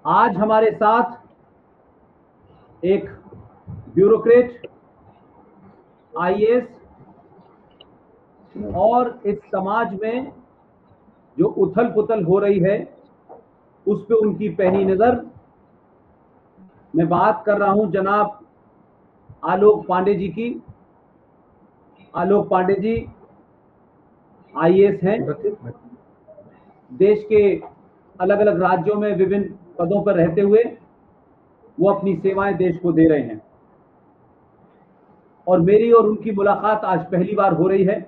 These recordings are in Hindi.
आज हमारे साथ एक ब्यूरोक्रेट, आईएएस और इस समाज में जो उथल पुथल हो रही है उस पे उनकी पैनी नजर। मैं बात कर रहा हूं जनाब आलोक पांडे जी की। आलोक पांडे जी आईएएस हैं, देश के अलग अलग राज्यों में विभिन्न पदों पर रहते हुए वो अपनी सेवाएं देश को दे रहे हैं और मेरी और उनकी मुलाकात आज पहली बार हो रही है।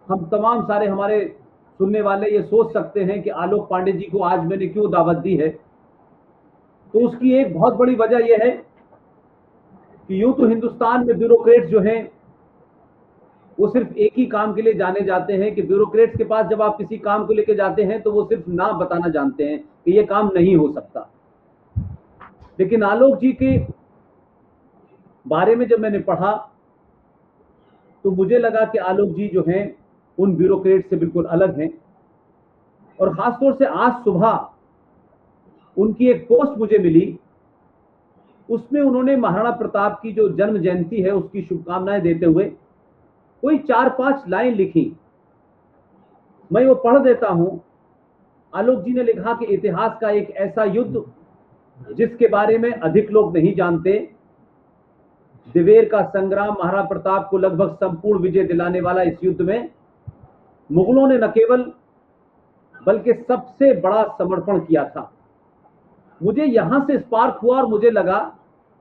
हम तमाम सारे हमारे सुनने वाले ये सोच सकते हैं कि आलोक पांडे जी को आज मैंने क्यों दावत दी है, तो उसकी एक बहुत बड़ी वजह यह है कि यूं तो हिंदुस्तान में ब्यूरोक्रेट्स जो हैं वो सिर्फ एक ही काम के लिए जाने जाते हैं कि ब्यूरोक्रेट्स के पास जब आप किसी काम को लेकर जाते हैं तो वो सिर्फ ना बताना जानते हैं कि ये काम नहीं हो सकता। लेकिन आलोक जी के बारे में जब मैंने पढ़ा तो मुझे लगा कि आलोक जी जो हैं उन ब्यूरोक्रेट से बिल्कुल अलग हैं। और खासतौर से आज सुबह उनकी एक पोस्ट मुझे मिली, उसमें उन्होंने महाराणा प्रताप की जो जन्म जयंती है उसकी शुभकामनाएं देते हुए कोई 4-5 लाइन लिखी। मैं वो पढ़ देता हूं। आलोक जी ने लिखा कि इतिहास का एक ऐसा युद्ध जिसके बारे में अधिक लोग नहीं जानते, दिवेर का संग्राम महाराणा प्रताप को लगभग संपूर्ण विजय दिलाने वाला इस युद्ध में मुगलों ने न केवल बल्कि सबसे बड़ा समर्पण किया था। मुझे यहां से स्पार्क हुआ और मुझे लगा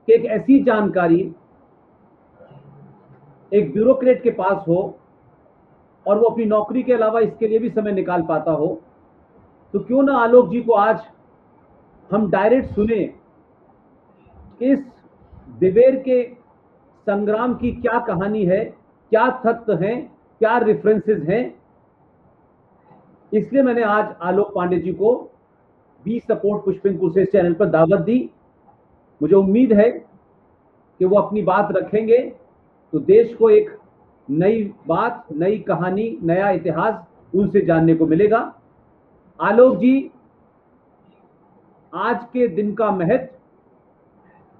कि एक ऐसी जानकारी एक ब्यूरोक्रेट के पास हो और वो अपनी नौकरी के अलावा इसके लिए भी समय निकाल पाता हो, तो क्यों ना आलोक जी को आज हम डायरेक्ट सुने इस दिवेर के संग्राम की क्या कहानी है, क्या तथ्य हैं, क्या रेफरेंसेस हैं। इसलिए मैंने आज आलोक पांडे जी को बी सपोर्ट पुष्पिन प्रोसेस चैनल पर दावत दी। मुझे उम्मीद है कि वो अपनी बात रखेंगे तो देश को एक नई बात, नई कहानी, नया इतिहास उनसे जानने को मिलेगा। आलोक जी, आज के दिन का महत्व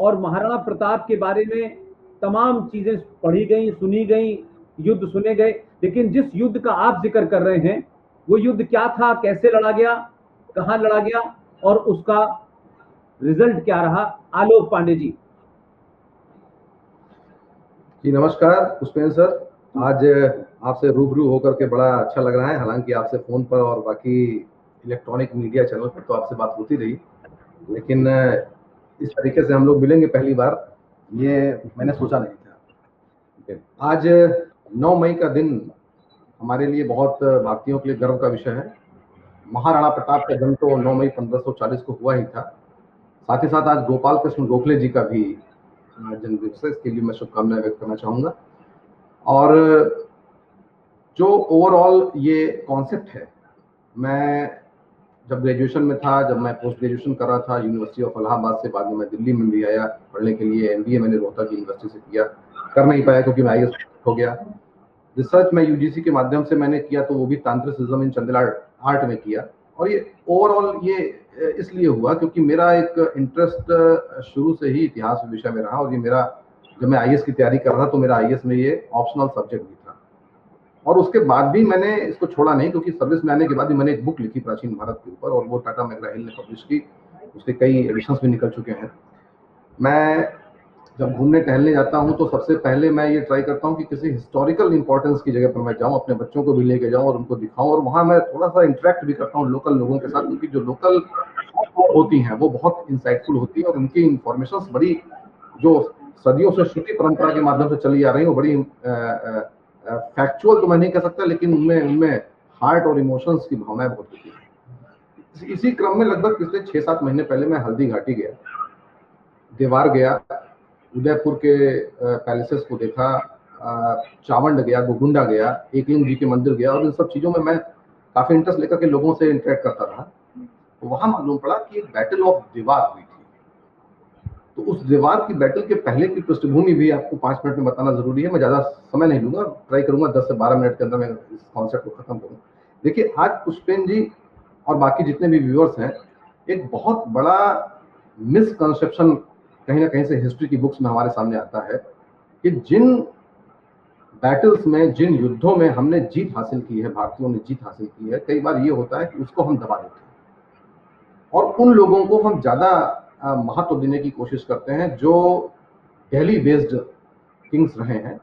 और महाराणा प्रताप के बारे में तमाम चीजें पढ़ी गई, सुनी गई, युद्ध सुने गए, लेकिन जिस युद्ध का आप जिक्र कर रहे हैं वो युद्ध क्या था, कैसे लड़ा गया, कहां लड़ा गया और उसका रिजल्ट क्या रहा? आलोक पांडे जी। जी नमस्कार पुष्पेंद्र सर, आज आपसे रूबरू होकर के बड़ा अच्छा लग रहा है। हालांकि आपसे फोन पर और बाकी इलेक्ट्रॉनिक मीडिया चैनल पर तो आपसे बात होती रही, लेकिन इस तरीके से हम लोग मिलेंगे पहली बार ये मैंने सोचा नहीं था। आज 9 मई का दिन हमारे लिए बहुत भारतीयों के लिए गर्व का विषय है। महाराणा प्रताप का जन्म तो 9 मई 1540 को हुआ ही था। साथ ही साथ आज गोपाल कृष्ण गोखले जी का भी जन्मदिवस है, इसके लिए मैं शुभकामनाएं व्यक्त करना चाहूंगा। और जो ओवरऑल ये कॉन्सेप्ट है, मैं जब ग्रेजुएशन में था, जब मैं पोस्ट ग्रेजुएशन कर रहा था यूनिवर्सिटी ऑफ इलाहाबाद से, बाद में मैं दिल्ली में भी आया पढ़ने के लिए। एमबीए मैंने रोहतक यूनिवर्सिटी से किया, कर नहीं पाया क्योंकि मैं आईएएस हो गया। रिसर्च में यूजीसी के माध्यम से मैंने किया, तो वो भी तांत्रिसिज्म इन चंदेल आर्ट में किया। और ये ओवरऑल ये इसलिए हुआ क्योंकि मेरा एक इंटरेस्ट शुरू से ही इतिहास विषय में रहा। और ये मेरा, जब मैं आईएएस की तैयारी कर रहा था तो मेरा आईएएस में ये ऑप्शनल सब्जेक्ट भी था। और उसके बाद भी मैंने इसको छोड़ा नहीं, क्योंकि सर्विस में आने के बाद भी मैंने एक बुक लिखी प्राचीन भारत के ऊपर, और वो टाटा मैकग्रा-हिल ने पब्लिश की। उसके कई एडिशंस भी निकल चुके हैं। मैं जब घूमने टहलने जाता हूं तो सबसे पहले मैं ये ट्राई करता हूं कि किसी हिस्टोरिकल इंपॉर्टेंस की जगह पर मैं जाऊं, अपने बच्चों को भी लेके जाऊं और उनको दिखाऊं। और वहां मैं थोड़ा सा इंटरेक्ट भी करता हूं लोकल लोगों के साथ, क्योंकि जो लोकल होती हैं वो बहुत इंसाइटफुल होती है और उनकी इंफॉर्मेशन बड़ी, जो सदियों से श्रुति परंपरा के माध्यम से चली आ रही है, वो बड़ी फैक्चुअल तो मैं नहीं कह सकता, लेकिन उनमें हार्ट और इमोशंस की भावनाएं बहुत होती है। इसी क्रम में लगभग पिछले 6-7 महीने पहले मैं हल्दी घाटी गया, देवार गया, उदयपुर के पैलेसेस को देखा, चावंड गया, गोगुंडा गया, एकलिंग जी के मंदिर गया, और इन सब चीजों में मैं काफी इंटरेस्ट लेकर के लोगों से इंटरेक्ट करता रहा। तो वहां मालूम पड़ा कि एक बैटल ऑफ देवार हुई थी। तो उस देवार की बैटल के पहले की पृष्ठभूमि भी आपको 5 मिनट में बताना जरूरी है। मैं ज्यादा समय नहीं लूंगा, ट्राई करूंगा 10 से 12 मिनट के अंदर मैं इस कॉन्सेप्ट को खत्म करूँ। देखिए, आज पुष्पेंद्र जी और बाकी जितने भी व्यूअर्स हैं, एक बहुत बड़ा मिसकंसेप्शन कहीं ना कहीं से हिस्ट्री की बुक्स में हमारे सामने आता है कि जिन बैटल्स में, जिन युद्धों में हमने जीत हासिल की है, भारतीयों ने जीत हासिल की है, कई बार ये होता है कि उसको हम दबा देते हैं और उन लोगों को हम ज्यादा महत्व देने की कोशिश करते हैं जो दिल्ली बेस्ड किंग्स रहे हैं,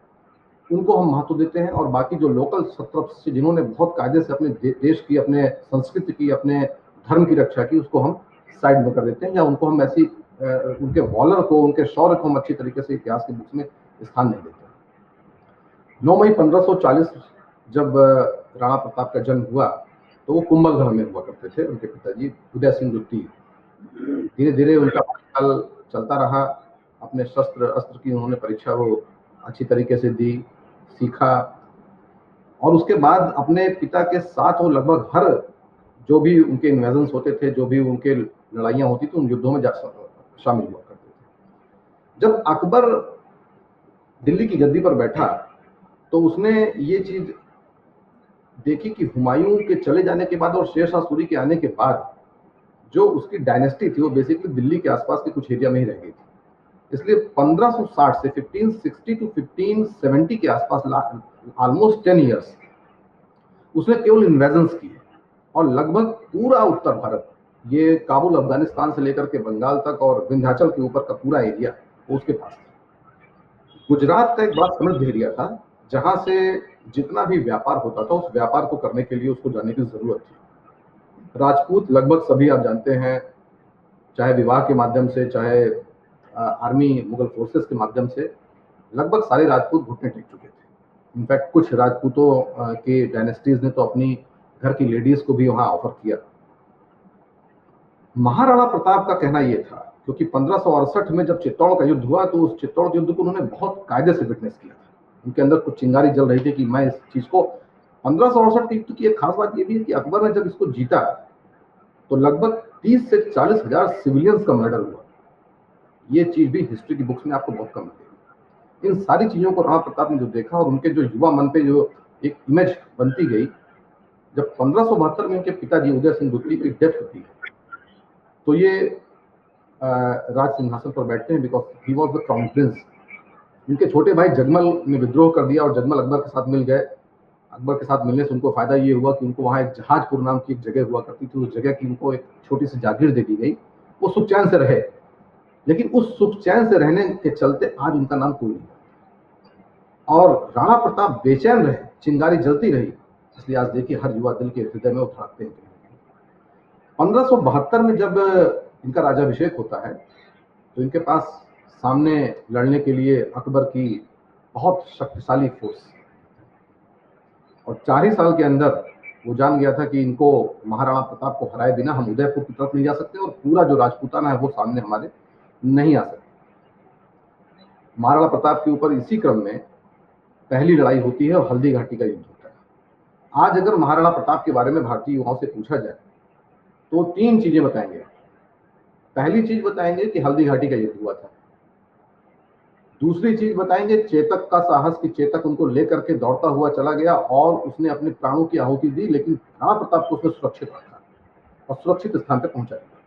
उनको हम महत्व देते हैं, और बाकी जो लोकल सत्रप्स जिन्होंने बहुत कायदे से अपने देश की, अपने संस्कृति की, अपने धर्म की रक्षा की, उसको हम साइड में कर देते हैं, या उनको हम ऐसी उनके वॉलर को, उनके शौर्य को हम अच्छी तरीके से इतिहास की बुक्स में स्थान नहीं देते। 9 मई 1540 जब राणा प्रताप का जन्म हुआ तो वो कुंभलगढ़ में हुआ करते थे। उनके पिताजी उदय सिंह द्वितीय, धीरे धीरे उनका काल चलता रहा, अपने शस्त्र अस्त्र की उन्होंने परीक्षा वो अच्छी तरीके से दी, सीखा, और उसके बाद अपने पिता के साथ वो लगभग हर जो भी उनके इन्वेजन्स होते थे, जो भी उनके लड़ाइयाँ होती थी, उन युद्धों में शामिल हुआ करते थे। जब अकबर दिल्ली की गद्दी पर बैठा तो उसने ये चीज देखी कि हुमायूं के चले जाने के बाद और शेर शाह सूरी के आने के बाद जो उसकी डायनेस्टी थी वो बेसिकली दिल्ली के आसपास के कुछ एरिया में ही रह गई थी। इसलिए 1560 से 1560 टू 1570 के आसपास ऑलमोस्ट 10 इयर्स उसने केवल इन्वेजन्स किए, और लगभग पूरा उत्तर भारत, ये काबुल अफगानिस्तान से लेकर के बंगाल तक और विंध्याचल के ऊपर का पूरा एरिया वो उसके पास था। गुजरात का एक बड़ा समृद्ध एरिया था जहां से जितना भी व्यापार होता था उस व्यापार को करने के लिए उसको जाने की जरूरत थी। राजपूत लगभग सभी आप जानते हैं, चाहे विवाह के माध्यम से, चाहे आर्मी मुगल फोर्सेस के माध्यम से, लगभग सारे राजपूत घुटने टेक चुके थे। इनफैक्ट कुछ राजपूतों के डायनेस्टीज ने तो अपनी घर की लेडीज को भी वहां ऑफर किया। महाराणा प्रताप का कहना यह था, क्योंकि 1568 में जब चित्तौड़ का युद्ध हुआ तो उस चित्तौड़ युद्ध को उन्होंने बहुत कायदे से विटनेस किया था। उनके अंदर कुछ चिंगारी जल रही थी कि मैं इस चीज को, 1568 के युद्ध की एक खास बात यह भी है कि अकबर ने जब इसको जीता तो लगभग 30 से 40 हजार सिविलियंस का मर्डर हुआ। ये चीज भी हिस्ट्री की बुक्स में आपको बहुत कम मिलेगी। इन सारी चीजों को राणा प्रताप ने जो देखा और उनके जो युवा मन पे जो एक इमेज बनती गई, जब 1572 में उनके पिताजी उदय सिंह द्वितीय की डेथ होती है तो ये राज सिंहासन पर बैठते हैं, because he was the crown Prince. इनके छोटे भाई जगमल ने विद्रोह कर दिया और जगमल अकबर के साथ मिल गए। अकबर के साथ मिलने से उनको फायदा ये हुआ कि उनको वहाँ एक जहाजपुर नाम की एक जगह हुआ करती थी, उस जगह की उनको एक छोटी सी जागीर दे दी गई। वो सुख चैन से रहे, लेकिन उस सुख चैन से रहने के चलते आज उनका नाम कोई नहीं। और राणा प्रताप बेचैन रहे, चिंगारी जलती रही, इसलिए आज देखिए हर युवा दिल के हृदय में उठाते हैं। 1572 में जब इनका राज्याभिषेक होता है तो इनके पास सामने लड़ने के लिए अकबर की बहुत शक्तिशाली फोर्स, और 4 ही साल के अंदर वो जान गया था कि इनको महाराणा प्रताप को हराए बिना हम उदयपुर की तरफ नहीं जा सकते और पूरा जो राजपूताना है वो सामने हमारे नहीं आ सकते। महाराणा प्रताप के ऊपर इसी क्रम में पहली लड़ाई होती है और हल्दी घाटी का युद्ध होता है। आज अगर महाराणा प्रताप के बारे में भारतीय युवाओं से पूछा जाए तो 3 चीजें बताएंगे। पहली चीज बताएंगे कि हल्दी घाटी का युद्ध हुआ था। दूसरी चीज बताएंगे चेतक का साहस, कि चेतक उनको लेकर के दौड़ता हुआ चला गया और उसने अपने प्राणों की आहुति दी, लेकिन राणा प्रताप को उसने सुरक्षित रखा और सुरक्षित स्थान पर पहुंचा दिया।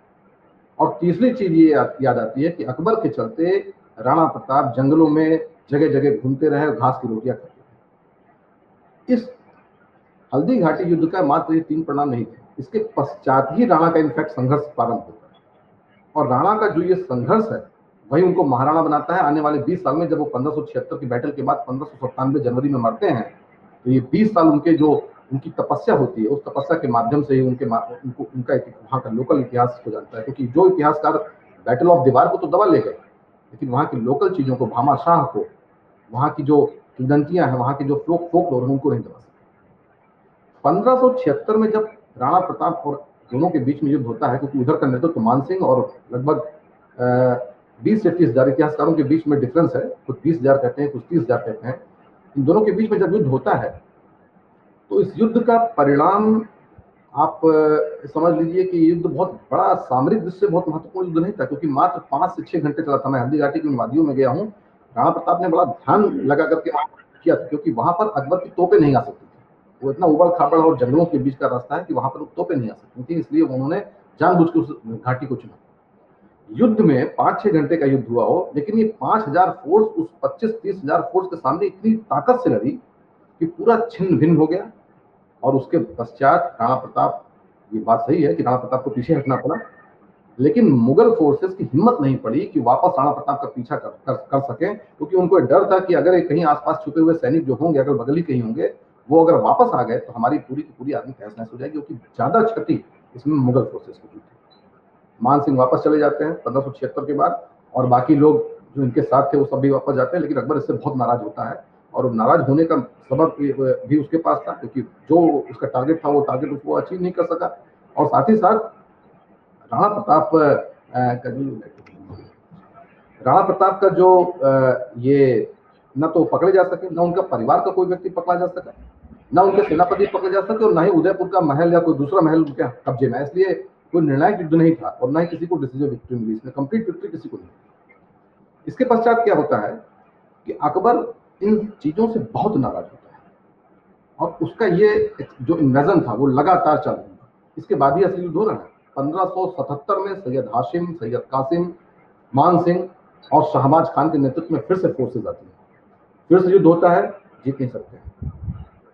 और तीसरी चीज ये याद आती है कि अकबर के चलते राणा प्रताप जंगलों में जगह जगह घूमते रहे और घास की रोटियां खाते रहे। इस हल्दी घाटी युद्ध का मात्र ये 3 परिणाम नहीं थे, इसके पश्चात ही राणा का इनफैक्ट संघर्ष प्रारंभ होता है। और राणा का जो ये संघर्ष है वही उनको महाराणा बनाता है। आने वाले 20 साल में जब वो 1576 की बैटल के बाद 1597 जनवरी में मरते हैं तो ये 20 साल उनकी तपस्या होती है। उस तपस्या के माध्यम से ही उनका वहाँ का लोकल इतिहास को जानता है, क्योंकि जो इतिहासकार बैटल ऑफ दीवार को तो दबा ले गए, लेकिन वहाँ की लोकल चीजों को, भामाशाह को, वहाँ की जो किंवदंतियां हैं, वहाँ के जो फोकलोर है, उनको नहीं दबा सकते। 1576 में जब राणा प्रताप और दोनों के बीच में युद्ध होता है, क्योंकि उधर का नेतृत्व मान सिंह और लगभग 20 से 30 हजार, इतिहासकारों के बीच में डिफरेंस है, कुछ 20 हजार कहते हैं, कुछ 30 हजार कहते हैं। इन दोनों के बीच में जब युद्ध होता है तो इस युद्ध का परिणाम आप समझ लीजिए कि युद्ध बहुत बड़ा सामरिक दृष्टि से बहुत महत्वपूर्ण युद्ध नहीं था, क्योंकि मात्र 5 से 6 घंटे चला था। मैं हल्दी घाटी की उन वादियों में गया हूँ, राणा प्रताप ने बड़ा ध्यान लगा करके किया था, क्योंकि वहां पर अकबर की तोपें नहीं आ सकती थी। वो इतना उबड़ खाबड़ और जंगलों के बीच का रास्ता है कि वहां पर तोपें नहीं आ सकती थी, इसलिए उन्होंने जानबूझ के उस घाटी को चुना। युद्ध में 5-6 घंटे का युद्ध हुआ हो, लेकिन ये 5000 फोर्स उस 25-30 हजार फोर्स के सामने इतनी ताकत से लड़ी कि पूरा छिन्न भिन्न हो गया। और उसके पश्चात राणा प्रताप, ये बात सही है कि राणा प्रताप को पीछे हटना पड़ा, लेकिन मुगल फोर्सेस की हिम्मत नहीं पड़ी कि वापस राणा प्रताप का पीछा कर सकें, क्योंकि उनको डर था कि अगर कहीं आसपास छुपे हुए सैनिक जो होंगे, अगर बगल ही कहीं होंगे, वो अगर वापस आ गए तो हमारी पूरी की पूरी आर्मी तहस नहस हो जाएगी, क्योंकि ज्यादा क्षति इसमें मुगल फोर्सेस को हुई थी। मान सिंह वापस चले जाते हैं 1576 के बाद, और बाकी लोग जो इनके साथ थे वो सब भी वापस जाते हैं, लेकिन अकबर इससे बहुत नाराज होता है। और नाराज होने का सबब भी उसके पास था, क्योंकि जो उसका टारगेट था वो टारगेट उसको अचीव नहीं कर सका। और साथ ही साथ राणा प्रताप का जो ये न तो पकड़े जा सके, न उनका परिवार का कोई व्यक्ति पकड़ा जा सका, न उनके सेनापति पकड़े जा सके, और न ही उदयपुर का महल या कोई दूसरा महल उनके कब्जे में। इसलिए कोई निर्णायक युद्ध नहीं था और न ही किसी को डिसीजन विक्ट्री मिली, इसमें कंप्लीट विक्ट्री किसी को नहीं। इसके पश्चात क्या होता है कि अकबर इन चीजों से बहुत नाराज होता है, और उसका ये जो इन्वेजन था वो लगातार चालू हुआ। इसके बाद ही असली युद्ध हो रहा है। 1577 में सैयद हाशिम, सैयद कासिम, मान सिंह और शहबाज खान के नेतृत्व में फिर से फोर्सेज आती है, फिर से युद्ध होता है, जीत नहीं सकते हैं।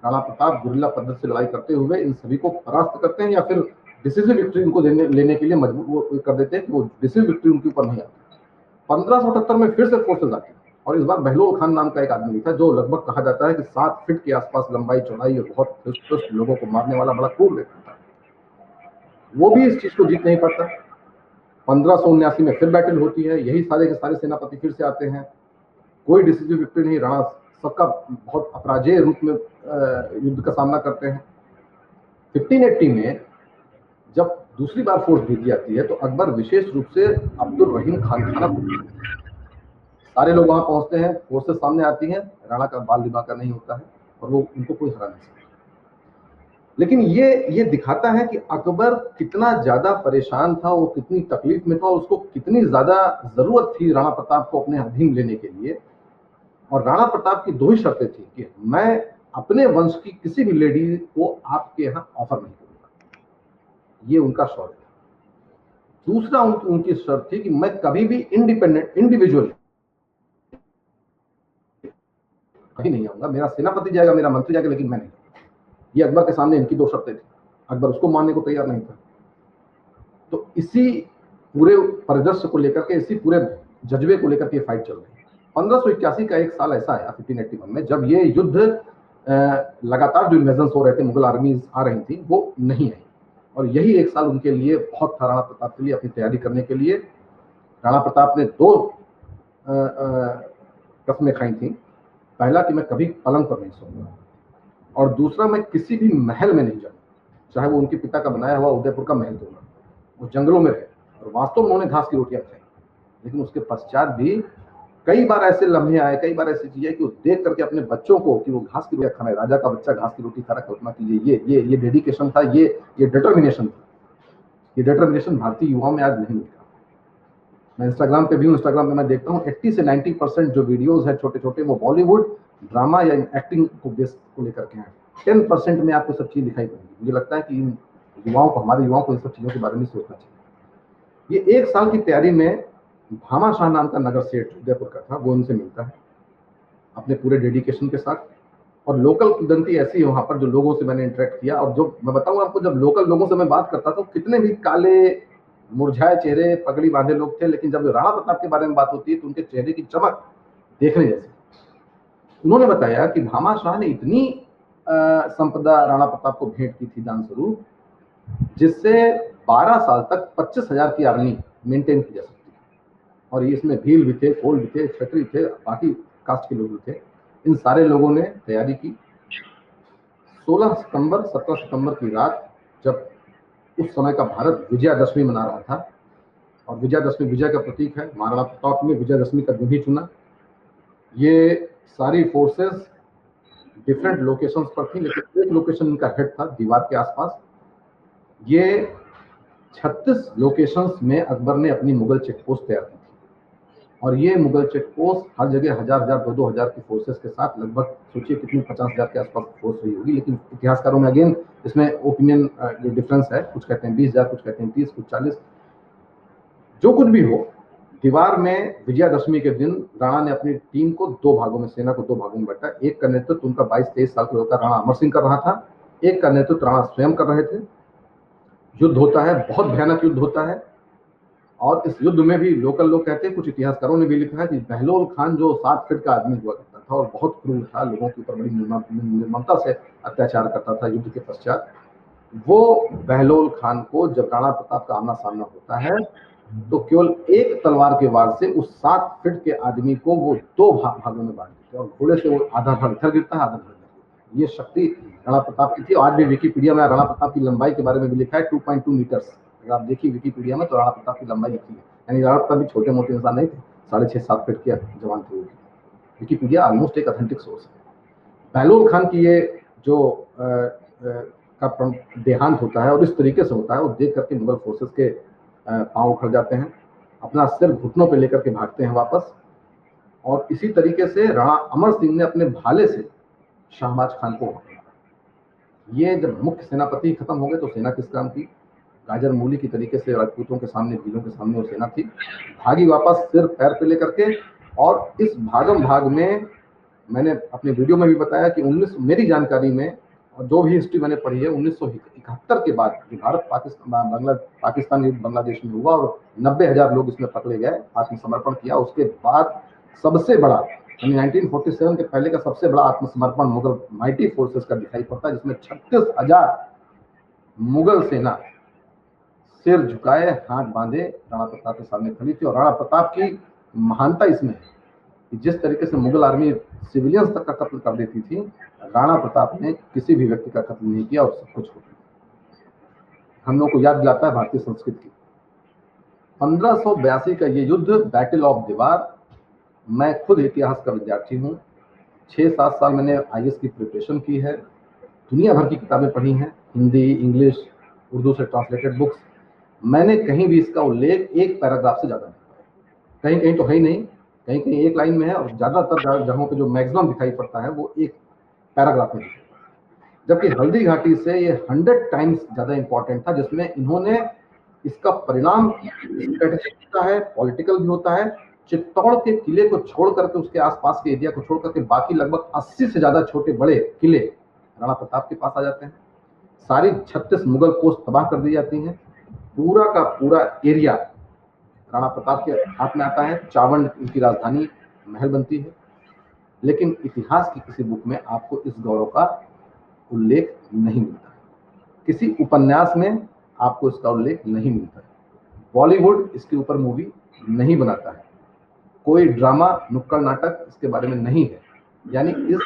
राणा प्रताप गुरिल्ला पद्धति से लड़ाई करते हुए इन सभी को परास्त करते हैं, या फिर डिसीजिव विक्ट्री उनको लेने के लिए मजबूर कर देते हैं कि वो डिसीजिव विक्ट्री उनके ऊपर नहीं आती। 1578 में फिर से फोर्सेज आती है, और इस बार बहलोल खान नाम का एक आदमी था, जो लगभग कहा जाता है कि 7 फीट के आसपास लंबाई चौड़ाई और बहुत दुष्ट लोगों को मारने वाला बड़ा क्रूर व्यक्ति था। वो भी इस चीज को जीत नहीं पाता। 1579 में फिर बैटल होती है, यही सारे के सारे सेनापति फिर से आते हैं, कोई डिसीजिव विक्ट्री नहीं, राणा सबका बहुत अपराजेय रूप में युद्ध का सामना करते हैं। 1580 में जब दूसरी बार फोर्स भेजी जाती है तो अकबर विशेष रूप से अब्दुल रहीम खान खाना, सारे लोग वहां पहुंचते हैं, फोर्सेस सामने आती हैं, राणा का बाल दिमाग नहीं होता है और वो उनको कोई हरा नहीं सकता। लेकिन ये दिखाता है कि अकबर कितना ज्यादा परेशान था, वो कितनी तकलीफ में था, उसको कितनी ज्यादा जरूरत थी राणा प्रताप को अपने अधीन लेने के लिए। और राणा प्रताप की 2 ही शर्तें थी कि मैं अपने वंश की किसी भी लेडी को आपके यहाँ ऑफर नहीं करूंगा, ये उनका शर्त है। दूसरा उनकी शर्त थी कि मैं कभी भी इंडिपेंडेंट इंडिविजुअल कहीं नहीं आऊंगा, मेरा सेनापति जाएगा, मेरा मंत्री जाएगा, लेकिन मैं नहीं। ये अकबर के सामने इनकी 2 शर्तें थी, अकबर उसको मानने को तैयार नहीं था। तो इसी पूरे परिदृश्य को लेकर के, इसी पूरे जज्बे को लेकर के फाइट चल रही है। 1581 का एक साल ऐसा आया 1581 में, जब ये युद्ध लगातार जो इन्वेजन हो रहे थे, मुगल आर्मीज आ रही थी, वो नहीं आई, और यही एक साल उनके लिए बहुत था राणा प्रताप के लिए अपनी तैयारी करने के लिए। राणा प्रताप ने 2 कस्में खाई थी, पहला कि मैं कभी पलंग पर नहीं सोऊंगा, और दूसरा मैं किसी भी महल में नहीं जाऊंगा, चाहे वो उनके पिता का बनाया हुआ उदयपुर का महल होगा। वो जंगलों में रहे, और वास्तव में उन्होंने घास की रोटियां खाई, लेकिन उसके पश्चात भी कई बार ऐसे लम्हे आए, कई बार ऐसी चीजें कि वो देख करके अपने बच्चों को कि वो घास की रोटियां खा रहे, राजा का बच्चा घास की रोटी खा रहा, कल्पना कीजिए। ये डेडिकेशन था, ये डिटर्मिनेशन था। ये डिटर्मिनेशन भारतीय युवाओं में आज नहीं मिलता। मैं इंस्टाग्राम पे भी हूँ, इंस्टाग्राम पे मैं देखता हूँ 80 से 90% जो वीडियोस है छोटे छोटे, वो बॉलीवुड ड्रामा या एक्टिंग को बेस को लेकर के हैं। 10% में आपको सब चीज दिखाई पड़ेगी। मुझे लगता है कि इन युवाओं को, हमारे युवाओं को इन सब चीजों के बारे में सोचना चाहिए। ये 1 साल की तैयारी में भामा शाह नाम का नगर सेठ उदयपुर का था, वो उनसे मिलता है अपने पूरे डेडिकेशन के साथ। और लोकल किदंती ऐसी है वहां पर, जो लोगों से मैंने इंटरेक्ट किया, और जो मैं बताऊं आपको, जब लोकल लोगों से मैं बात करता था, कितने भी काले मुरझाए चेहरे, पगड़ी बांधे लोग थे, लेकिन जब राणा प्रताप के बारे में बात होती है तो उनके चेहरे की चमक देखने जैसी। उन्होंने बताया कि भामा शाह ने इतनी संपदा राणा प्रताप को भेंट की थी दान स्वरूप, जिससे 12 साल तक 25,000 की आर्मी मेंटेन की जा सकती है। और इसमें भील भी थे, कोल भी थे, क्षत्रिय थे, बाकी कास्ट के लोग भी थे। इन सारे लोगों ने तैयारी की। 16 सितंबर 17 सितंबर की रात, जब उस समय का भारत विजयादशमी मना रहा था, और विजयादशमी विजय का प्रतीक है, महाराणा प्रताप ने विजयादशमी का दिन ही चुना। ये सारी फोर्सेस डिफरेंट लोकेशंस पर थी, लेकिन एक लोकेशन इनका हेड था दीवार के आसपास। ये 36 लोकेशंस में अकबर ने अपनी मुगल चेक पोस्ट तैयार की थी, और ये मुगल चेक पोस्ट हर जगह 1000 दो हजार की फोर्सेस के साथ, लगभग सोचिए कितनी 50,000 के आसपास फोर्स रही होगी। लेकिन इतिहासकारों में अगेन इसमें ओपिनियन डिफरेंस है, कुछ कहते हैं 20,000, कुछ कहते हैं 30, कुछ 40। जो कुछ भी हो, दीवार में विजयादशमी के दिन राणा ने अपनी टीम को 2 भागों में, सेना को 2 भागों में बांटा। एक का नेतृत्व उनका 22-23 साल का लड़का राणा अमर सिंह कर रहा था, एक का नेतृत्व राणा स्वयं कर रहे थे। युद्ध होता है, बहुत भयानक युद्ध होता है, और इस युद्ध में भी लोकल लोग कहते हैं, कुछ इतिहासकारों ने भी लिखा है कि बहलोल खान जो 7 फीट का आदमी हुआ करता था और बहुत क्रूर था, लोगों के ऊपर बड़ी निर्ममता से अत्याचार करता था युद्ध के पश्चात, वो बहलोल खान को जब राणा प्रताप का आमना सामना होता है तो केवल एक तलवार के वार से उस 7 फीट के आदमी को वो 2 भागों में बांट देते हैं और घोड़े से वो आधा भाग इधर गिरता है, आधा भाग गिरता है। ये शक्ति राणा प्रताप की थी। आज भी विकिपीडिया में राणा प्रताप की लंबाई के बारे में भी लिखा है 2.2 मीटर्स। अगर आप देखिए विकिपीडिया में तो राणा प्रताप की लंबाई लिखी है, यानी राणा प्रताप भी छोटे मोटे इंसान नहीं थे, 6.5-7 फीट के जवान थे। विकिपीडिया ऑलमोस्ट एक ऑथेंटिक सोर्स है। बहलोल खान की ये जो का देहांत होता है और इस तरीके से होता है, वो देख करके मुगल फोर्सेस के पांव उखड़ जाते हैं, अपना सिर घुटनों पे लेकर के भागते हैं वापस। और इसी तरीके से राणा अमर सिंह ने अपने भाले से शाहबाज खान को पकड़ा। ये जब मुख्य सेनापति खत्म हो गए तो सेना किस काम की? गाजर मूली की तरीके से राजपूतों के सामने, भीलों के सामने वो सेना थी, भागी वापस सिर पैर पे लेकर के। और इस भागम भाग में मैंने अपने वीडियो में भी बताया कि मेरी जानकारी में और जो भी हिस्ट्री मैंने पढ़ी है, 1971 के बाद भारत पाकिस्तान युद्ध बांग्लादेश में हुआ और 90,000 लोग इसमें पकड़े गए, आत्मसमर्पण किया। उसके बाद सबसे बड़ा 1947 के पहले का सबसे बड़ा आत्मसमर्पण मुगल माइटी फोर्सेस का दिखाई पड़ता है, जिसमें 36,000 मुगल सेना सिर झुकाए, हाथ बांधे राणा प्रताप के सामने खड़ी थी। और राणा प्रताप की महानता इसमें है कि जिस तरीके से मुगल आर्मी सिविलियंस तक का कत्ल कर देती थी, राणा प्रताप ने किसी भी व्यक्ति का कत्ल नहीं किया और सब कुछ हो गया। हम लोग को याद दिलाता है भारतीय संस्कृति की। 1582 का ये युद्ध, बैटल ऑफ दीवार, मैं खुद इतिहास का विद्यार्थी हूँ, 6-7 साल मैंने IAS की प्रिपरेशन की है, दुनिया भर की किताबें पढ़ी हैं, हिंदी, इंग्लिश, उर्दू से ट्रांसलेटेड बुक्स। मैंने कहीं भी इसका उल्लेख एक पैराग्राफ से ज़्यादा नहीं पाया। कहीं कहीं तो है ही नहीं, कहीं कहीं एक लाइन में है, और ज़्यादातर जगहों पे जो मैक्सिमम दिखाई पड़ता है वो एक पैराग्राफ में। जबकि हल्दी घाटी से ये 100 टाइम्स ज़्यादा इंपॉर्टेंट था, जिसमें इन्होंने इसका परिणाम स्ट्रेटेजिक होता है, पॉलिटिकल भी होता है। चित्तौड़ के किले को छोड़ करके, उसके आसपास के एरिया को छोड़ करके, बाकी लगभग 80 से ज़्यादा छोटे बड़े किले राणा प्रताप के पास आ जाते हैं। सारी 36 मुगल पोस्ट तबाह कर दी जाती हैं। पूरा का पूरा एरिया राणा प्रताप के हाथ में आता है। चावंड इनकी राजधानी महल बनती है। लेकिन इतिहास की किसी बुक में आपको इस गौरव का उल्लेख नहीं मिलता है, किसी उपन्यास में आपको इसका उल्लेख नहीं मिलता है, बॉलीवुड इसके ऊपर मूवी नहीं बनाता है, कोई ड्रामा, नुक्कड़ नाटक इसके बारे में नहीं है। यानी इस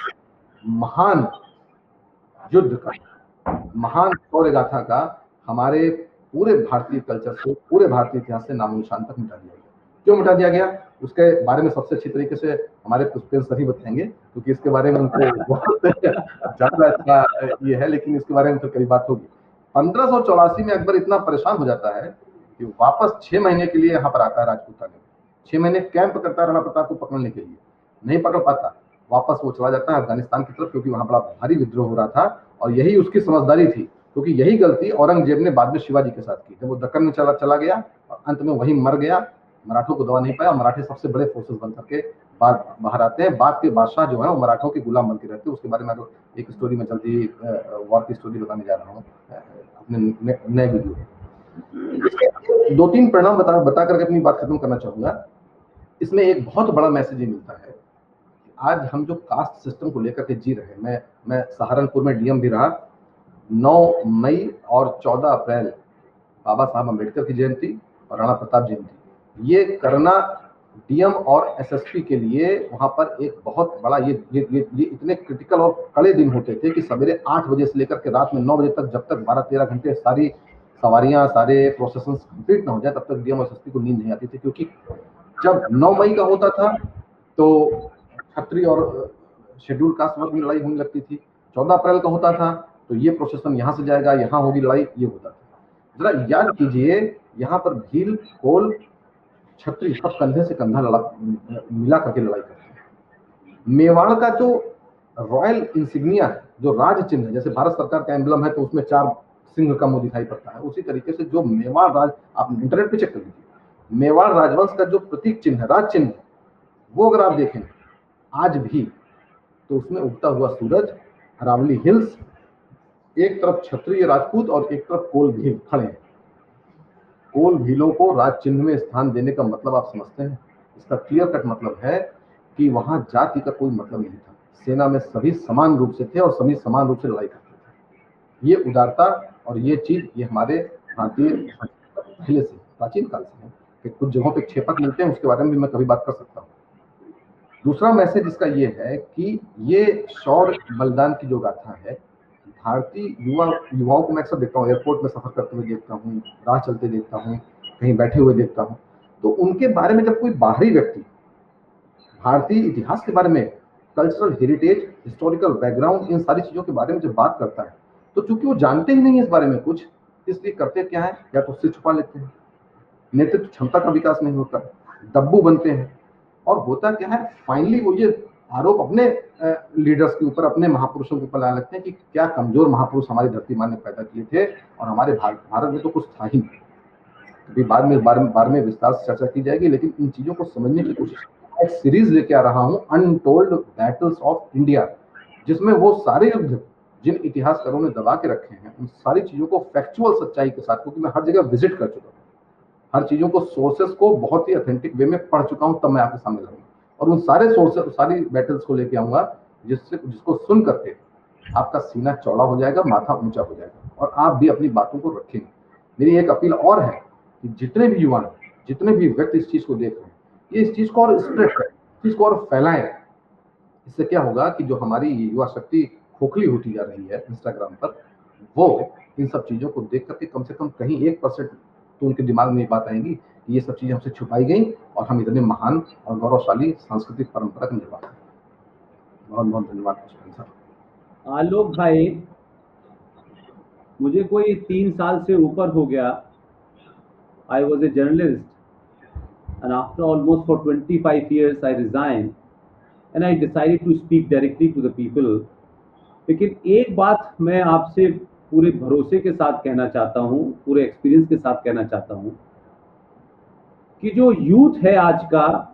महान युद्ध का, महान शौर्य गाथा का हमारे पूरे भारतीय कल्चर से, पूरे भारतीय इतिहास से नामो निशान तक मिटा दिया गया। क्यों मिटा दिया गया, उसके बारे में सबसे अच्छी तरीके से हमारे पुष्पेंद्र सर ही बताएंगे, क्योंकि इसके बारे में उनको बहुत ज्यादा अच्छा ये है। लेकिन इसके बारे में तो कई बात होगी। 1584 में अकबर इतना परेशान हो जाता है कि वापस 6 महीने के लिए यहाँ पर आता है राजपूताना में। 6 महीने कैंप करता है राणा प्रताप को पकड़ने के लिए, नहीं पकड़ पाता, वापस वो चला जाता है अफगानिस्तान की तरफ, क्योंकि वहां बड़ा भारी विद्रोह हो रहा था। और यही उसकी समझदारी थी, क्योंकि यही गलती औरंगजेब ने बाद में शिवाजी के साथ की। जब वो दक्कन में चला गया और अंत में वही मर गया, मराठों को दबा नहीं पाया, मराठे सबसे बड़े फोर्सेस बन करके बाहर आते हैं। बाद के बादशाह जो है वो मराठों के गुलाम बन के रहते हैं। उसके बारे में एक स्टोरी में जल्दी वॉर की स्टोरी बताने जा रहा हूँ अपने नए वीडियो। 2-3 परिणाम बता करके अपनी बात खत्म करना चाहूंगा। इसमें एक बहुत बड़ा मैसेज ये मिलता है, आज हम जो कास्ट सिस्टम को लेकर के जी रहे हैं, मैं सहारनपुर में डीएम भी रहा। 9 मई और 14 अप्रैल बाबा साहब अम्बेडकर की जयंती और राणा प्रताप जयंती, ये करना डीएम और एसएसपी के लिए वहां पर एक बहुत बड़ा ये इतने क्रिटिकल और कड़े दिन होते थे कि सवेरे 8 बजे से लेकर के रात में 9 बजे तक, जब तक 12-13 घंटे सारी सवारियां, सारे प्रोसेसंस कंप्लीट ना हो जाए, तब तक डीएम और एसएसपी को नींद नहीं आती थी। क्योंकि जब 9 मई का होता था तो छत्री और शेड्यूल कास्ट वर्ग में लड़ाई होने लगती थी। 14 अप्रैल का होता था तो ये प्रोसेसन यहाँ से जाएगा, यहाँ होगी लड़ाई, ये होता था। जरा याद कीजिए, यहाँ पर भील, कोल, क्षत्रिय सब कंधे से कंधा मिला करके लड़ाई करते हैं। मेवाड़ का जो रॉयल इंसिग्निया है, जो राज चिन्ह है, जैसे भारत सरकार का एम्बलम है तो उसमें 4 सिंह का मुंह दिखाई पड़ता है, उसी तरीके से जो मेवाड़ राज, आप इंटरनेट पे चेक कर लीजिए, मेवाड़ राजवंश का जो प्रतीक चिन्ह है, राज चिन्ह, वो अगर आप देखें आज भी तो उसमें उगता हुआ सूरज, अरावली हिल्स, एक तरफ क्षत्रिय राजपूत और एक तरफ कोल भील खड़े हैं। कोल भीलों को राज चिन्ह में स्थान देने का मतलब आप समझते हैं? इसका क्लियर कट मतलब है कि वहां जाति का कोई मतलब नहीं था। सेना में सभी समान रूप से थे और सभी समान रूप से लड़ाई करते थे। ये उदारता और ये चीज, ये हमारे भारतीय पहले से प्राचीन काल से है कि कुछ जगहों पे क्षेपक मिलते हैं, उसके बारे में भी मैं कभी बात कर सकता हूँ। दूसरा मैसेज इसका ये है कि ये शौर्य बलिदान की जो गाथा है, भारतीय युवाओं को मैं अक्सर देखता हूँ, एयरपोर्ट में सफर करते हुए देखता हूँ, राह चलते देखता हूँ, कहीं बैठे हुए देखता हूँ, तो उनके बारे में जब कोई बाहरी व्यक्ति भारतीय इतिहास के बारे में, कल्चरल हेरिटेज, हिस्टोरिकल बैकग्राउंड, इन सारी चीजों के बारे में जब बात करता है, तो चूंकि वो जानते ही नहीं है इस बारे में कुछ, इसलिए करते क्या है, या तो उससे छुपा लेते हैं, नेतृत्व क्षमता का विकास नहीं होता, दब्बू बनते हैं, और होता क्या है, फाइनली वो ये आरोप अपने लीडर्स के ऊपर, अपने महापुरुषों के ऊपर लगाने लगते हैं कि क्या कमजोर महापुरुष हमारी धरती माँ ने पैदा किए थे और हमारे भारत में तो कुछ था ही नहीं। अभी बाद में बारे में विस्तार से चर्चा की जाएगी, लेकिन इन चीजों को समझने की कोशिश, एक सीरीज लेके आ रहा हूँ, अनटोल्ड बैटल्स ऑफ इंडिया, जिसमें वो सारे युद्ध जिन इतिहासकारों ने दबा के रखे हैं, उन सारी चीजों को फैक्चुअल सच्चाई के साथ, क्योंकि मैं हर जगह विजिट कर चुका हूँ, हर चीजों को सोर्सेस को बहुत ही ऑथेंटिक वे में पढ़ चुका हूं, तब मैं आपके सामने लाऊंगा और उन सारे सोर्सेस, सारी बैटल्स को लेके आऊंगा, जिसको सुन करके आपका सीना चौड़ा हो जाएगा, माथा ऊंचा हो जाएगा और आप भी अपनी बातों को रखेंगे। मेरी एक अपील और है कि जितने भी युवा, जितने भी व्यक्ति इस चीज को देख रहे हैं, ये इस चीज को और स्प्रेड करें, इस चीज को और फैलाएं। इससे क्या होगा कि जो हमारी युवा शक्ति खोखली होती जा रही है इंस्टाग्राम पर, वो इन सब चीजों को देख करके कम से कम कहीं 1% तो उनके दिमाग में ये बात आएंगी कि ये सब चीजें हमसे छुपाई गई और हम इतने महान और गौरवशाली सांस्कृतिक परंपरा का निर्वाह करें। बहुत बहुत धन्यवाद सर। आलोक भाई, मुझे कोई 3 साल से ऊपर हो गया, I was a journalist and after almost for 25 years I resign and I decided to speak directly to the people. लेकिन एक बात मैं आपसे पूरे भरोसे के साथ कहना चाहता हूँ, पूरे एक्सपीरियंस के साथ कहना चाहता हूँ कि जो यूथ है आज का,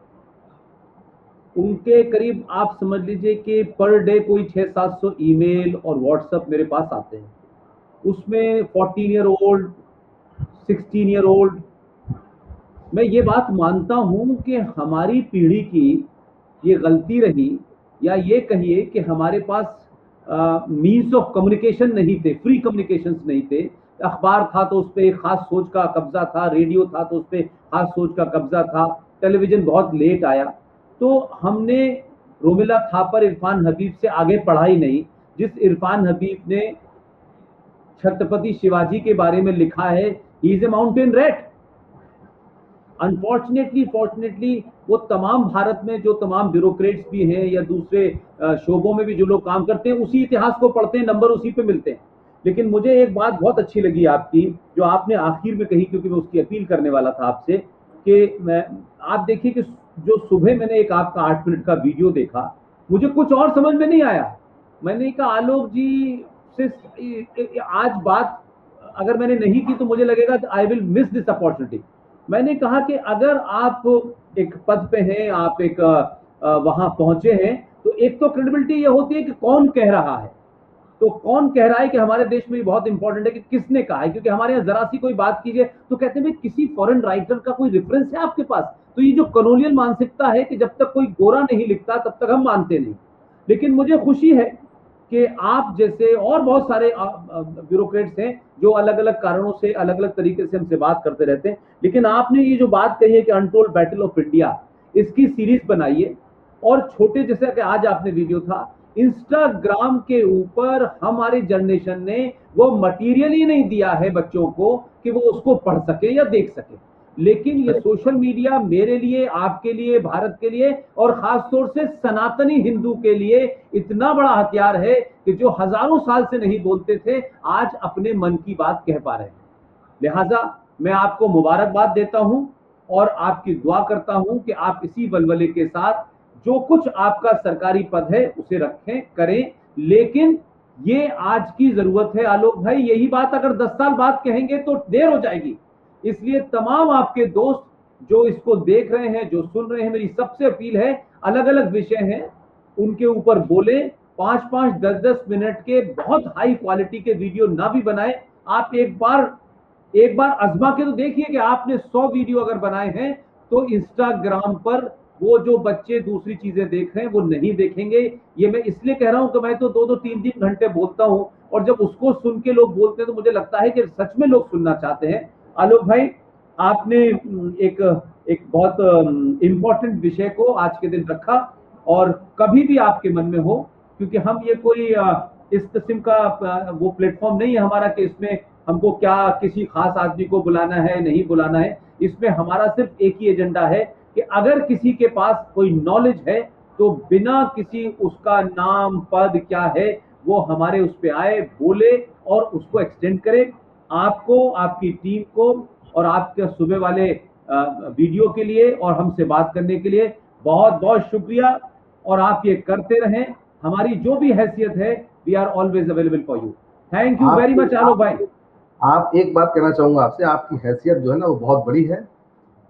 उनके करीब आप समझ लीजिए कि पर डे कोई 600-700 ईमेल और व्हाट्सएप मेरे पास आते हैं। उसमें 14 year old, 16 year old, मैं ये बात मानता हूँ कि हमारी पीढ़ी की ये गलती रही, या ये कहिए कि हमारे पास मीन्स ऑफ कम्युनिकेशन नहीं थे, फ्री कम्युनिकेशंस नहीं थे। अखबार था तो उस पर एक खास सोच का कब्जा था, रेडियो था तो उस पर खास सोच का कब्जा था, टेलीविजन बहुत लेट आया, तो हमने रोमिला थापर, इरफान हबीब से आगे पढ़ा ही नहीं। जिस इरफान हबीब ने छत्रपति शिवाजी के बारे में लिखा है, he is a mountain rat. Unfortunately fortunately वो तमाम भारत में जो तमाम ब्यूरोक्रेट्स भी हैं या दूसरे शोबों में भी जो लोग काम करते हैं, उसी इतिहास को पढ़ते हैं, नंबर उसी पे मिलते हैं। लेकिन मुझे एक बात बहुत अच्छी लगी आपकी, जो आपने आखिर में कही, क्योंकि मैं उसकी अपील करने वाला था आपसे, कि आप देखिए कि जो सुबह मैंने एक आपका 8 मिनट का वीडियो देखा, मुझे कुछ और समझ में नहीं आया। मैंने कहा आलोक जी से आज बात अगर मैंने नहीं की तो मुझे लगेगा I will miss this opportunity. मैंने कहा कि अगर आप एक पद पे हैं, आप एक वहां पहुंचे हैं, तो एक तो क्रेडिबिलिटी ये होती है कि कौन कह रहा है। तो कौन कह रहा है कि हमारे देश में ये बहुत इंपॉर्टेंट है कि किसने कहा है, क्योंकि हमारे यहाँ जरा सी कोई बात कीजिए तो कहते हैं किसी फॉरेन राइटर का कोई रेफरेंस है आपके पास। तो ये जो कॉलोनियल मानसिकता है कि जब तक कोई गोरा नहीं लिखता तब तक हम मानते नहीं। लेकिन मुझे खुशी है कि आप जैसे और बहुत सारे ब्यूरोक्रेट्स हैं जो अलग अलग कारणों से, अलग अलग तरीके से हमसे बात करते रहते हैं। लेकिन आपने ये जो बात कही है कि अनटोल्ड बैटल ऑफ इंडिया, इसकी सीरीज बनाइए। और छोटे, जैसे कि आज आपने वीडियो था, इंस्टाग्राम के ऊपर हमारी जनरेशन ने वो मटेरियल ही नहीं दिया है बच्चों को कि वो उसको पढ़ सके या देख सके। लेकिन ये सोशल मीडिया मेरे लिए, आपके लिए, भारत के लिए और खास तौर से सनातनी हिंदू के लिए इतना बड़ा हथियार है कि जो हजारों साल से नहीं बोलते थे, आज अपने मन की बात कह पा रहे हैं। लिहाजा मैं आपको मुबारकबाद देता हूं और आपकी दुआ करता हूं कि आप इसी वलवले के साथ जो कुछ आपका सरकारी पद है उसे रखें, करें। लेकिन ये आज की जरूरत है आलोक भाई, यही बात अगर 10 साल बाद कहेंगे तो देर हो जाएगी। इसलिए तमाम आपके दोस्त जो इसको देख रहे हैं, जो सुन रहे हैं, मेरी सबसे अपील है, अलग अलग विषय हैं उनके ऊपर बोले, 5-5, 10-10 मिनट के बहुत हाई क्वालिटी के वीडियो ना भी बनाए। आप एक बार आजमा के तो देखिए कि आपने 100 वीडियो अगर बनाए हैं तो इंस्टाग्राम पर वो जो बच्चे दूसरी चीजें देख रहे हैं वो नहीं देखेंगे। ये मैं इसलिए कह रहा हूं कि मैं तो 2-2, 3-3 घंटे बोलता हूं और जब उसको सुन के लोग बोलते हैं तो मुझे लगता है कि सच में लोग सुनना चाहते हैं। आलोक भाई, आपने एक बहुत इंपॉर्टेंट विषय को आज के दिन रखा और कभी भी आपके मन में हो, क्योंकि हम ये कोई इस किस्म का वो प्लेटफॉर्म नहीं है हमारा कि इसमें हमको क्या किसी खास आदमी को बुलाना है नहीं बुलाना है। इसमें हमारा सिर्फ एक ही एजेंडा है कि अगर किसी के पास कोई नॉलेज है तो बिना किसी उसका नाम पद क्या है वो हमारे उस पे आए, बोले और उसको एक्सटेंड करे। आपको, आपकी टीम को और आपके सुबह वाले वीडियो के लिए और हमसे बात करने के लिए बहुत बहुत शुक्रिया। और आप ये करते रहें, हमारी जो भी हैसियत है, we are always available for you. Thank you very much Alok भाई। आप एक बात कहना चाहूंगा आपसे, आपकी हैसियत जो है ना वो बहुत बड़ी है।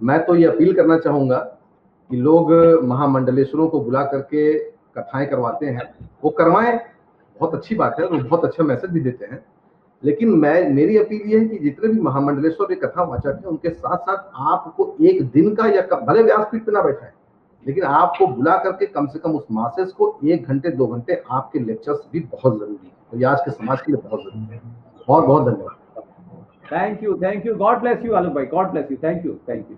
मैं तो ये अपील करना चाहूंगा कि लोग महामंडलेश्वरों को बुला करके कथाएं करवाते हैं, वो करवाएं, बहुत अच्छी बात है, वो बहुत अच्छा मैसेज भी देते हैं। लेकिन मेरी अपील ये है कि जितने भी महामंडलेश्वर कथा वाचक हैं उनके साथ साथ आपको एक दिन का या भले व्यासपीठ पे ना बैठाएं, लेकिन आपको बुला करके कम से कम उस मासेस को 1 घंटे 2 घंटे आपके लेक्चर्स भी बहुत जरूरी है, तो ये आज के समाज के लिए बहुत जरूरी है। बहुत बहुत धन्यवाद। Thank you, God bless you Alok भाई, God bless you, thank you.